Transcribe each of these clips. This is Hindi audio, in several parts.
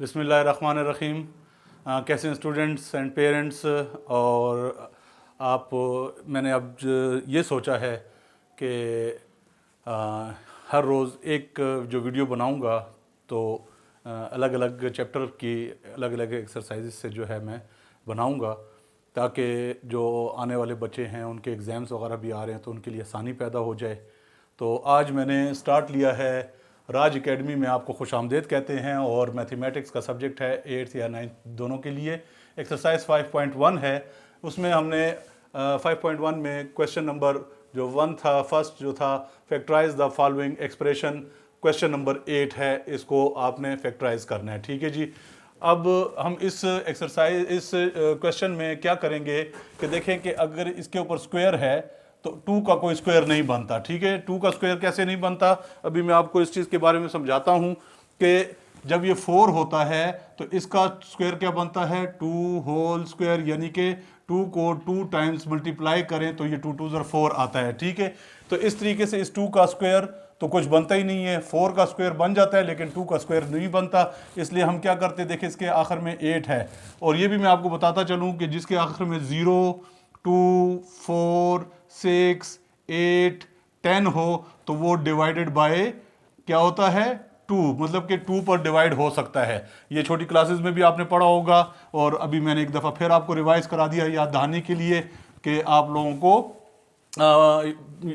बिस्मिल्लाहिर्रहमानिर्रहीम। कैसे हैं स्टूडेंट्स एंड पेरेंट्स। और आप मैंने अब ये सोचा है कि हर रोज़ एक जो वीडियो बनाऊंगा तो अलग अलग चैप्टर की अलग अलग एक्सरसाइज से जो है मैं बनाऊंगा, ताकि जो आने वाले बच्चे हैं उनके एग्ज़ाम्स वगैरह भी आ रहे हैं तो उनके लिए आसानी पैदा हो जाए। तो आज मैंने स्टार्ट लिया है राज एकेडमी में, आपको खुशामदीद कहते हैं, और मैथमेटिक्स का सब्जेक्ट है 8th या 9th दोनों के लिए। एक्सरसाइज 5.1 है, उसमें हमने 5.1 में क्वेश्चन नंबर जो 1 था, फर्स्ट जो था factorise the following expression, question number 8 है, इसको आपने फैक्टराइज करना है। ठीक है जी। अब हम इस एक्सरसाइज इस क्वेश्चन में क्या करेंगे कि देखें कि अगर इसके ऊपर स्क्वायर है तो 2 का कोई स्क्वायर नहीं बनता। ठीक है, 2 का स्क्वायर कैसे नहीं बनता, अभी मैं आपको इस चीज़ के बारे में समझाता हूँ कि जब ये 4 होता है तो इसका स्क्वायर क्या बनता है, 2 होल स्क्वायर, यानी कि 2 को 2 टाइम्स मल्टीप्लाई करें तो ये 2 2 4 आता है। ठीक है, तो इस तरीके से इस 2 का स्क्वायर तो कुछ बनता ही नहीं है। 4 का स्क्वायर बन जाता है लेकिन 2 का स्क्वायर नहीं बनता, इसलिए हम क्या करते हैं, देखिए इसके आखिर में 8 है, और ये भी मैं आपको बताता चलूँ कि जिसके आखिर में 0 2 4 6 8 10 हो तो वो डिवाइडेड बाय क्या होता है, 2, मतलब कि 2 पर डिवाइड हो सकता है। ये छोटी क्लासेस में भी आपने पढ़ा होगा, और अभी मैंने एक दफ़ा फिर आपको रिवाइज करा दिया याद दहानी के लिए कि आप लोगों को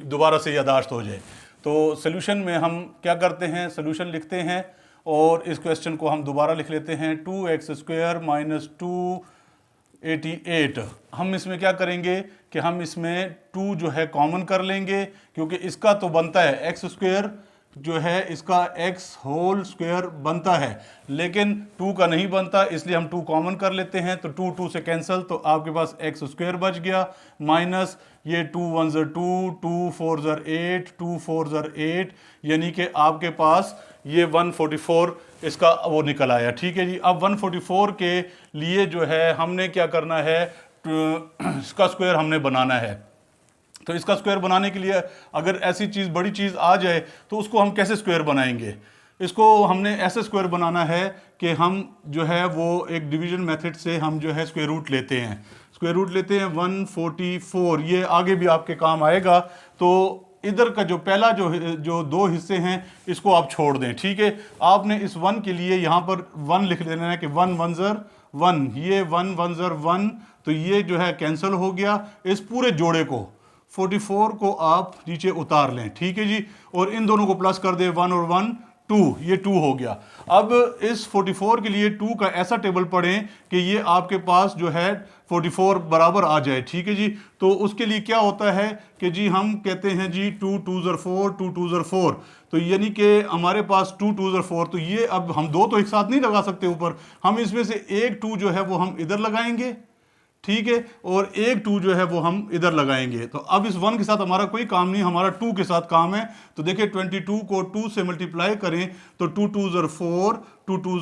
दोबारा से यादाश्त हो जाए। तो सोल्यूशन में हम क्या करते हैं, सोल्यूशन लिखते हैं और इस क्वेश्चन को हम दोबारा लिख लेते हैं। 2x² minus 288। हम इसमें क्या करेंगे कि हम इसमें 2 जो है कॉमन कर लेंगे, क्योंकि इसका तो बनता है x² जो है इसका x होल स्क्वायर बनता है, लेकिन 2 का नहीं बनता, इसलिए हम 2 कॉमन कर लेते हैं। तो 2 2 से कैंसिल, तो आपके पास x² बच गया, माइनस ये 2 1 2 2 4 8 2 4 8, यानी कि आपके पास ये 144 इसका वो निकल आया। ठीक है जी। अब 144 के लिए जो है हमने क्या करना है, इसका स्क्वायर हमने बनाना है। तो इसका स्क्वायर बनाने के लिए अगर ऐसी चीज़ बड़ी चीज़ आ जाए तो उसको हम कैसे स्क्वायर बनाएंगे, इसको हमने ऐसे स्क्वायर बनाना है कि हम जो है वो एक डिवीजन मेथड से हम जो है स्क्वायर रूट लेते हैं। स्क्वायर रूट लेते हैं 144, ये आगे भी आपके काम आएगा। तो इधर का जो पहला जो 2 हिस्से हैं इसको आप छोड़ दें। ठीक है, आपने इस 1 के लिए यहाँ पर 1 लिख देना है कि 1 1 1, ये 1 1 1, तो ये जो है कैंसिल हो गया। इस पूरे जोड़े को 44 को आप नीचे उतार लें। ठीक है जी, और इन दोनों को प्लस कर दे, 1 और 1 2, ये 2 हो गया। अब इस 44 के लिए 2 का ऐसा टेबल पढ़ें कि ये आपके पास जो है 44 बराबर आ जाए। ठीक है जी, तो उसके लिए क्या होता है कि जी हम कहते हैं जी 2 2 4 2 2 4, तो यानी कि हमारे पास 2 2 4, तो ये अब हम 2 तो एक साथ नहीं लगा सकते ऊपर, हम इसमें से एक 2 जो है वो हम इधर लगाएंगे। ठीक है, और एक 2 जो है वो हम इधर लगाएंगे। तो अब इस 1 के साथ हमारा कोई काम नहीं, हमारा 2 के साथ काम है। तो देखिए 22 को 2 से मल्टीप्लाई करें तो 2 2 4 2 2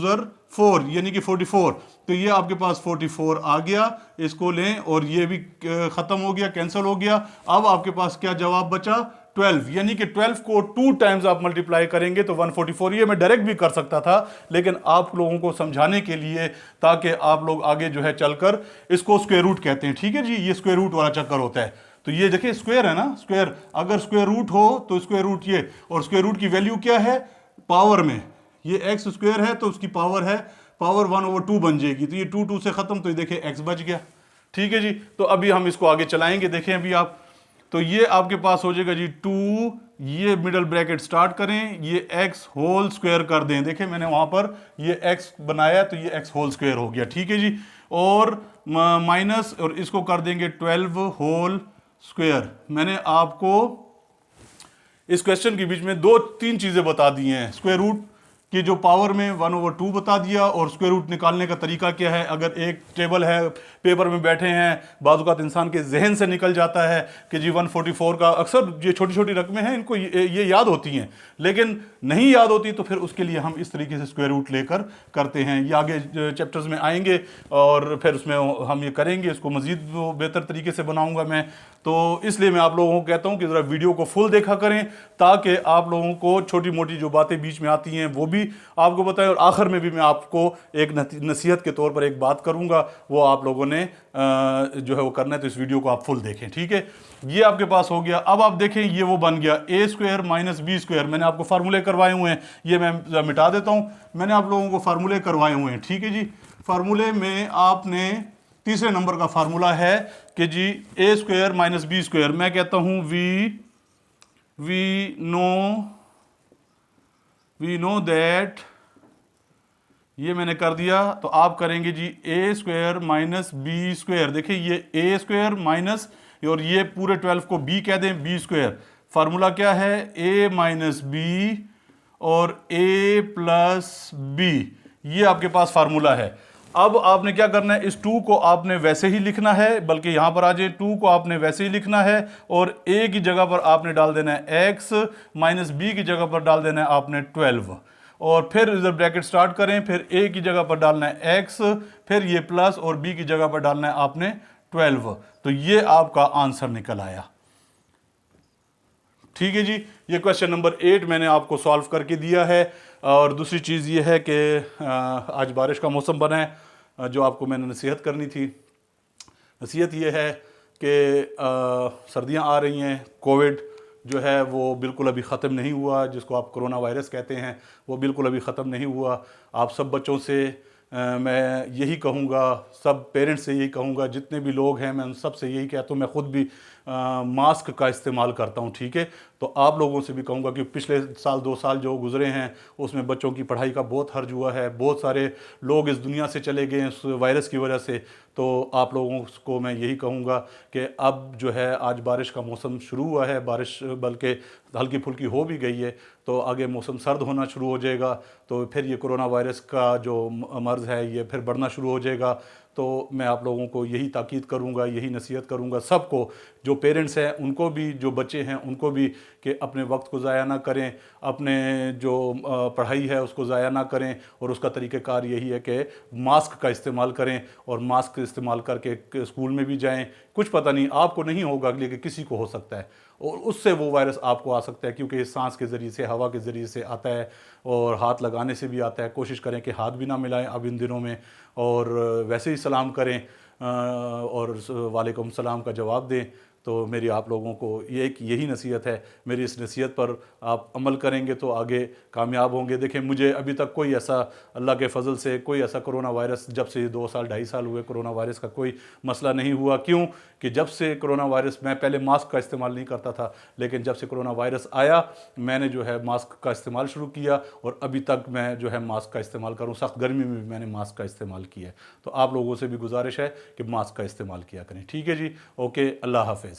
4, यानी कि 44, तो ये आपके पास 44 आ गया। इसको लें और ये भी ख़त्म हो गया, कैंसिल हो गया। अब आपके पास क्या जवाब बचा, 12, यानी कि 12 को 2 टाइम्स आप मल्टीप्लाई करेंगे तो 144। ये मैं डायरेक्ट भी कर सकता था, लेकिन आप लोगों को समझाने के लिए, ताकि आप लोग आगे जो है चलकर इसको स्क्वायर रूट कहते हैं। ठीक है जी, ये स्क्वायर रूट वाला चक्कर होता है। तो ये देखिए स्क्वायर है ना, स्क्वायर अगर स्क्वायर रूट हो तो स्क्वायर रूट ये, और स्क्वायर रूट की वैल्यू क्या है, पावर में, ये एक्स स्क्वायर है तो उसकी पावर है, पावर 1/2 बन जाएगी। तो ये 2 2 से खत्म, तो ये देखिए एक्स बच गया। ठीक है जी, तो अभी हम इसको आगे चलाएंगे। देखें अभी आप, तो ये आपके पास हो जाएगा जी 2, ये मिडल ब्रैकेट स्टार्ट करें, ये x होल स्क्वायर कर दें। देखें मैंने वहां पर ये x बनाया तो ये x होल स्क्वायर हो गया। ठीक है जी, और माइनस, और इसको कर देंगे 12 होल स्क्वायर। मैंने आपको इस क्वेश्चन के बीच में 2-3 चीजें बता दी हैं। स्क्वायर रूट कि जो पावर में 1/2 बता दिया, और स्क्वायर रूट निकालने का तरीका क्या है। अगर एक टेबल है, पेपर में बैठे हैं, बाज़-औक़ात इंसान के जहन से निकल जाता है कि जी 144 का, अक्सर ये छोटी छोटी रकमें हैं इनको ये याद होती हैं, लेकिन नहीं याद होती, तो फिर उसके लिए हम इस तरीके से स्क्वायर रूट लेकर करते हैं। ये आगे चैप्टर्स में आएंगे और फिर उसमें हम ये करेंगे, इसको मज़ीद बेहतर तरीके से बनाऊँगा मैं। तो इसलिए मैं आप लोगों को कहता हूँ कि ज़रा वीडियो को फुल देखा करें, ताकि आप लोगों को छोटी मोटी जो बातें बीच में आती हैं वो भी भी आपको बताया, और आखिर में भी मैं आपको एक नसीहत के तौर पर एक बात करूंगा, वो आप लोगों ने जो है वो करना है, तो इस वीडियो को आप फुल देखें, ठीक है। ये आपके पास हो गया। अब आप देखें ये वो बन गया ए स्क्वायर माइनस बी स्क्वायर। मैंने आपको फार्मूले करवाए हुए हैं, ये मैं मिटा देता हूं। मैंने आप लोगों को फार्मूले करवाए हुए हैं, ठीक है जी। फार्मूले में आपने तीसरे नंबर का फार्मूला है कि जी ए स्क्वायर माइनस बी स्क्वायर, मैं कहता हूं वी नो दैट, ये मैंने कर दिया। तो आप करेंगे जी ए स्क्वायर माइनस बी स्क्वायर। देखिए ये ए स्क्वायर माइनस, और ये पूरे 12 को बी कह दें, बी स्क्वायर। फार्मूला क्या है, ए माइनस बी और ए प्लस बी, ये आपके पास फार्मूला है। अब आपने क्या करना है, इस 2 को आपने वैसे ही लिखना है, बल्कि यहां पर आ जाए, 2 को आपने वैसे ही लिखना है, और ए की जगह पर आपने डाल देना है एक्स, माइनस बी की जगह पर डाल देना है आपने 12, और फिर इधर ब्रैकेट स्टार्ट करें, फिर ए की जगह पर डालना है एक्स, फिर ये प्लस, और बी की जगह पर डालना है आपने 12। तो ये आपका आंसर निकल आया, ठीक है जी। ये क्वेश्चन नंबर 8 मैंने आपको सॉल्व करके दिया है। और दूसरी चीज़ ये है कि आज बारिश का मौसम बना है, जो आपको मैंने नसीहत करनी थी। नसीहत ये है कि सर्दियां आ रही हैं, कोविड जो है वो बिल्कुल अभी ख़त्म नहीं हुआ, जिसको आप कोरोना वायरस कहते हैं, वो बिल्कुल अभी ख़त्म नहीं हुआ। आप सब बच्चों से मैं यही कहूँगा, सब पेरेंट्स से यही कहूँगा, जितने भी लोग हैं मैं उन सब से यही कहता हूँ। मैं ख़ुद भी मास्क का इस्तेमाल करता हूँ, ठीक है। तो आप लोगों से भी कहूँगा कि पिछले साल 2 साल जो गुजरे हैं उसमें बच्चों की पढ़ाई का बहुत हर्ज हुआ है, बहुत सारे लोग इस दुनिया से चले गए हैं उस वायरस की वजह से। तो आप लोगों को मैं यही कहूँगा कि अब जो है आज बारिश का मौसम शुरू हुआ है, बारिश बल्कि हल्की फुल्की हो भी गई है, तो आगे मौसम सर्द होना शुरू हो जाएगा, तो फिर ये कोरोना वायरस का जो मर्ज़ है ये फिर बढ़ना शुरू हो जाएगा। तो मैं आप लोगों को यही ताकीद करूंगा, यही नसीहत करूंगा सबको, जो पेरेंट्स हैं उनको भी, जो बच्चे हैं उनको भी, कि अपने वक्त को ज़ाया ना करें, अपने जो पढ़ाई है उसको ज़ाया ना करें, और उसका तरीक़ाकार यही है कि मास्क का इस्तेमाल करें, और मास्क इस्तेमाल करके स्कूल में भी जाएं। कुछ पता नहीं, आपको नहीं होगा लेकिन किसी को हो सकता है, और उससे वो वायरस आपको आ सकता है, क्योंकि सांस के ज़रिए से, हवा के ज़रिए से आता है, और हाथ लगाने से भी आता है। कोशिश करें कि हाथ भी ना मिलाएं अब इन दिनों में, और वैसे ही सलाम करें और वालेकुम सलाम का जवाब दें। तो मेरी आप लोगों को यही नसीहत है। मेरी इस नसीहत पर आप अमल करेंगे तो आगे कामयाब होंगे। देखें, मुझे अभी तक कोई ऐसा, अल्लाह के फ़ज़ल से, कोई ऐसा कोरोना वायरस, जब से 2 साल 2.5 साल हुए, कोरोना वायरस का कोई मसला नहीं हुआ। क्यों कि जब से कोरोना वायरस, मैं पहले मास्क का इस्तेमाल नहीं करता था, लेकिन जब से कोरोना वायरस आया मैंने जो है मास्क का इस्तेमाल शुरू किया, और अभी तक मैं जो है मास्क का इस्तेमाल करूँ। सख्त गर्मी में भी मैंने मास्क का इस्तेमाल किया है। तो आप लोगों से भी गुजारिश है कि मास्क का इस्तेमाल किया करें, ठीक है जी। ओके, अल्लाह हाफ़िज़।